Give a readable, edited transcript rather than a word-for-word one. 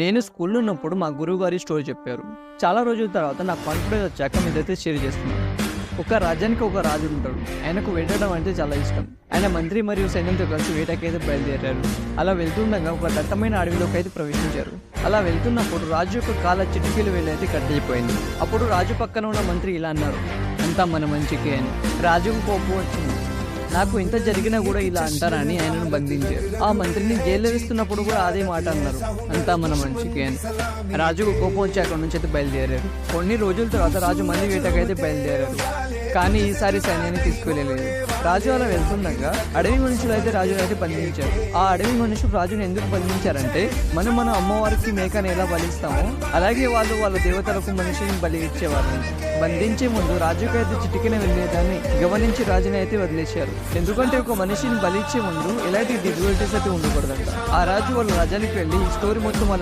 నేను స్కూల్లో ఉన్నప్పుడు మా గురువు గారి స్టోరీ చెప్పారు. చాలా రోజుల తర్వాత నాకు కాన్ఫిడెన్స్ వచ్చాక మీదైతే షేర్ చేస్తున్నాను. ఒక రాజ్యానికి ఒక రాజు ఉంటాడు. ఆయనకు వేటడం అంటే చాలా ఇష్టం. ఆయన మంత్రి మరియు సైన్యంతో కలిసి వేటకైతే బయలుదేరారు. అలా వెళ్తుండగా ఒక దట్టమైన అడవిలోకి అయితే ప్రవేశించారు. అలా వెళ్తున్నప్పుడు రాజు యొక్క కాల చిటికీలు వెళ్ళైతే కట్ అయిపోయింది. అప్పుడు రాజు పక్కన ఉన్న మంత్రి ఇలా అన్నారు, అంతా మన మంచికి అని. రాజుకు కోపం వచ్చింది. నాకు ఇంత జరిగినా కూడా ఇలా అంటారని ఆయనను బంధించారు. ఆ మంత్రిని జైల్లో వేస్తున్నప్పుడు కూడా అదే మాట అన్నారు, అంతా మన మంచికి అని. రాజుకు కోపం వచ్చి అక్కడ నుంచి అయితే బయలుదేరారు. కొన్ని రోజుల తర్వాత రాజు మళ్ళీ వేటకైతే బయలుదేరారు. కానీ ఈసారి సైన్యాన్ని తీసుకువెళ్ళలేదు. రాజు అలా వెళ్తుండగా అడవి మనుషులు అయితే రాజును అయితే బంధించారు. ఆ అడవి మనుషులు రాజును ఎందుకు బంధించారంటే మన అమ్మవారికి మేకని ఎలా బలిస్తామో అలాగే వాళ్ళు వాళ్ళ దేవతలకు మనిషిని బలి ఇచ్చేవారు. బంధించే ముందు రాజుకు అయితే చిటికెన వెళ్ళేదాన్ని గమనించి రాజుని అయితే వదిలేశారు. ఎందుకంటే ఒక మనిషిని బలిచ్చే ముందు ఎలాంటి డిఫికల్టీస్ అయితే ఉండకూడదంట. ఆ రాజు వాళ్ళ రాజ్యానికి వెళ్ళి ఈ స్టోరీ మొత్తం